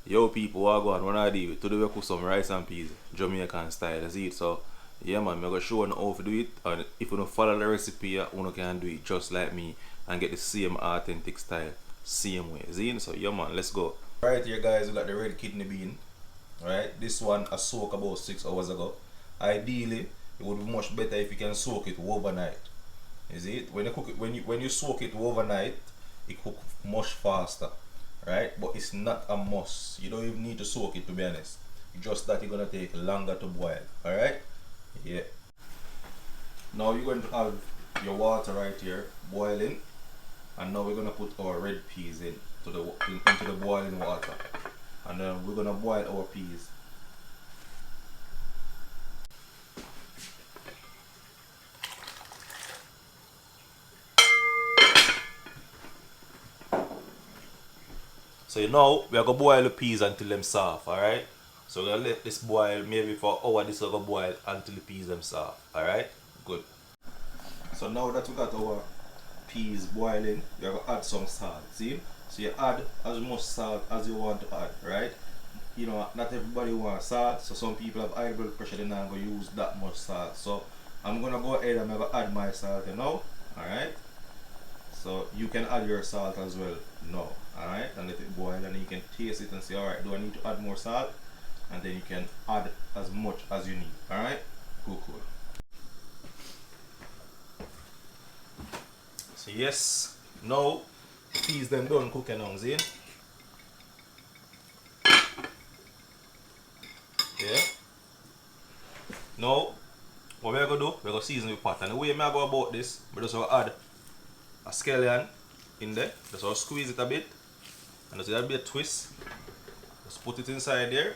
Yo people, what go on? When I do it, today we cook some rice and peas, Jamaican style, that's it. So yeah man, I'm gonna show you how to do it, and if you don't follow the recipe, you can do it just like me and get the same authentic style, same way. See? So yeah man, let's go. Right here guys, we got the red kidney bean. Right? This one I soaked about 6 hours ago. Ideally, it would be much better if you can soak it overnight. Is it? When you cook it, when you soak it overnight, it cooks much faster, right? But it's not a must. You don't even need to soak it, to be honest. Just that it's gonna take longer to boil. All right? Yeah. Now you're going to have your water right here boiling, and now we're gonna put our red peas into the boiling water, and then we're gonna boil our peas. So you know we are gonna boil the peas until them soft, alright? So we're gonna let this boil maybe for an hour. This will go boil until the peas them soft, alright? Good. So now that we got our peas boiling, we're gonna add some salt. See? So you add as much salt as you want to add, right? You know, not everybody wants salt, so some people have high blood pressure, they're not gonna use that much salt. So I'm gonna go ahead and I'm gonna add my salt now, alright? So you can add your salt as well now, alright, and let it boil, and then you can taste it and say, alright, do I need to add more salt? And then you can add as much as you need, alright? Cool. So yes, now the peas them done cooking now, see? Yeah. Now what we're gonna do, we're gonna season the pot, and the way I go about this, we just gonna add a scallion in there, just gonna squeeze it a bit, and just a bit twist. Just put it inside there.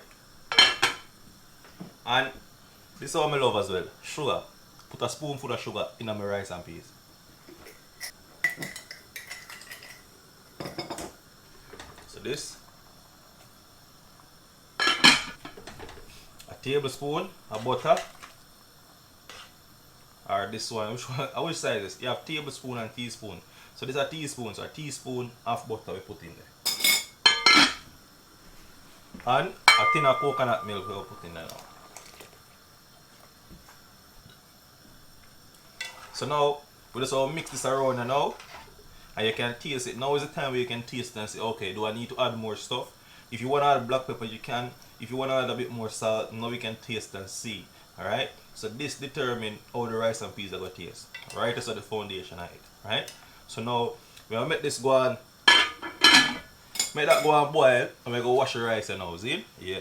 And this is what I love as well. Sugar. Put a spoonful of sugar in my rice and peas. So this. A tablespoon of butter. Or this one. Which size is this? You have tablespoon and teaspoon. So this is a teaspoon. So a teaspoon of butter we put in there. And a tin of coconut milk we put in there now. So now we just all mix this around now, and you can taste it. Now is the time where you can taste it and say, okay, do I need to add more stuff? If you want to add black pepper, you can. If you want to add a bit more salt, now we can taste and see. Alright? So this determines how the rice and peas are going to taste. Right? That's the foundation of it. Right? So now we're going to make this go on. Make that go on boil, and we're going to wash the rice now. See? Yeah.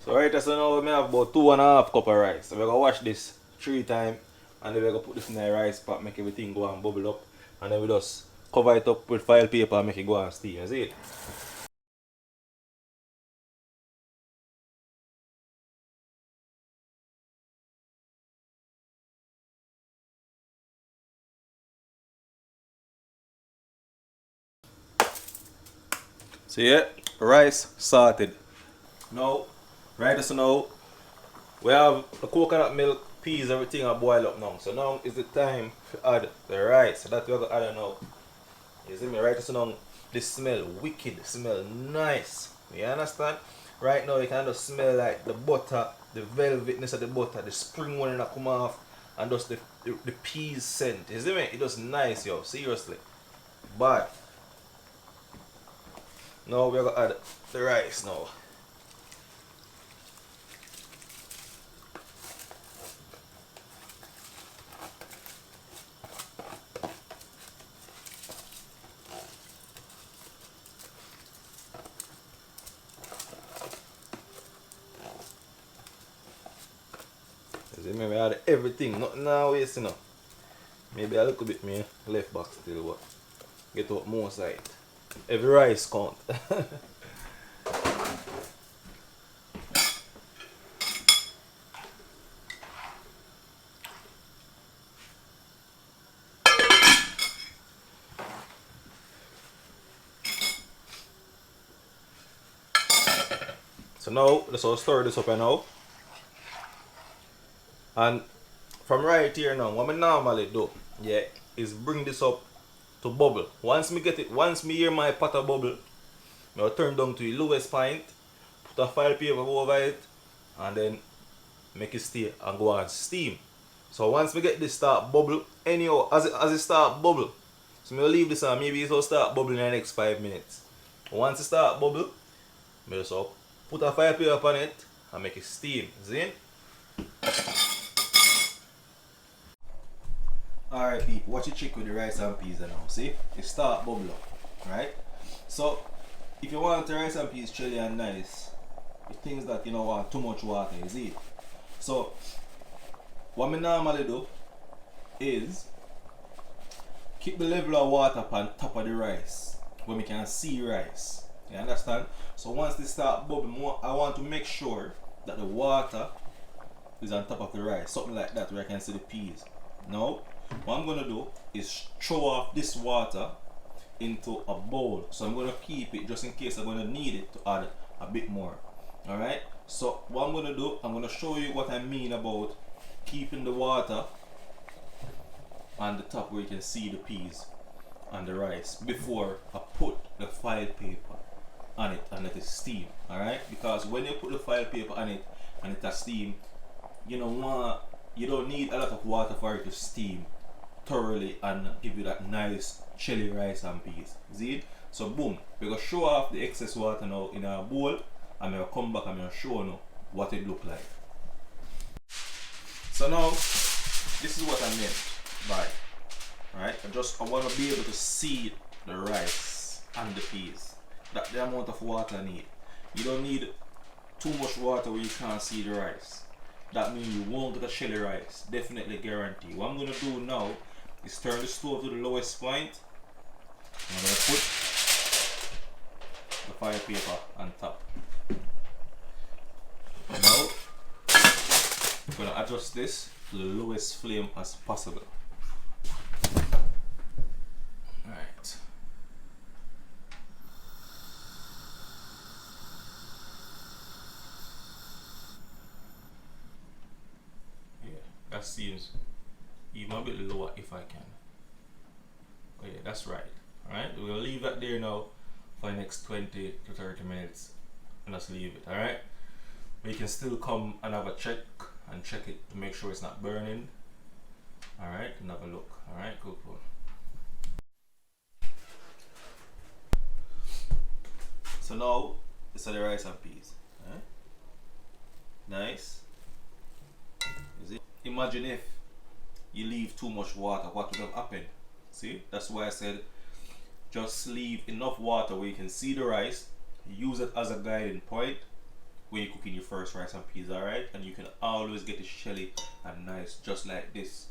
So right, so now we have about 2.5 cups of rice. So we're going to wash this 3 times. And then we're going to put this in the rice pot, make everything go and bubble up. And then we just cover it up with foil paper and make it go and steam. See it? So yeah, rice sorted. Now, right, so now we have the coconut milk, peas, everything are boiled up now. So now is the time to add the rice. So that we're going to add now. You see me? Right, so now this smell wicked, smell nice. You understand? Right now you can just smell like the butter, the velvetness of the butter, the spring one that come off, and just the peas scent. You see me? It just nice, yo. Seriously. But now we're gonna add the rice now. You see me? We add everything, nothing now waste, you know. Maybe a little bit me left back still, but get out more side. Every rice count. So now let's all stir this up now. And from right here now, what I normally do, yeah, is bring this up to bubble. Once me hear my pot of bubble, I'll turn down to the lowest point, put a file paper over it, and then make it stay and go on steam. So once we get this start bubble, anyhow, as it start bubble, so I'll leave this on, maybe it will start bubbling in the next 5 minutes. Once it start bubble, I just put a fire paper upon it and make it steam. See? Alright people, watch it check with the rice and peas now. See? It start bubble up. Right? So if you want the rice and peas chilly and nice, it things that you don't want too much water, you see? So what I normally do is keep the level of water upon top of the rice where we can see rice. You understand? So once they start bubbling, I want to make sure that the water is on top of the rice. Something like that where I can see the peas. Now, what I'm going to do is throw off this water into a bowl. So I'm going to keep it just in case I'm going to need it to add a bit more. Alright? So what I'm going to do, I'm going to show you what I mean about keeping the water on the top where you can see the peas and the rice before I put the file paper on it and let it steam. Alright? Because when you put the file paper on it and it has steam, you don't need a lot of water for it to steam thoroughly and give you that nice chili rice and peas. See it? So boom, we're going to show off the excess water now in our bowl, and we'll come back and we'll show you what it look like. So now, this is what I meant by, right? I want to be able to see the rice and the peas. That's the amount of water I need. You don't need too much water where you can't see the rice. That means you won't get a chili rice. Definitely guarantee. What I'm going to do now is turn the stove to the lowest point. I'm going to put the fire paper on top. Now, I'm going to adjust this to the lowest flame as possible. Alright. Yeah, that seems even a bit lower if I can. Oh yeah, that's right. Alright, we'll leave that there now for the next 20 to 30 minutes and just leave it. Alright, we can still come and have a check and check it to make sure it's not burning. Alright, and have a look. Alright, cool. So now, these are the rice and peas. Alright? Nice. Is it? Imagine if you leave too much water, what would have happened? See? That's why I said just leave enough water where you can see the rice. Use it as a guiding point when you're cooking your first rice and peas, alright? And you can always get it shelly and nice just like this.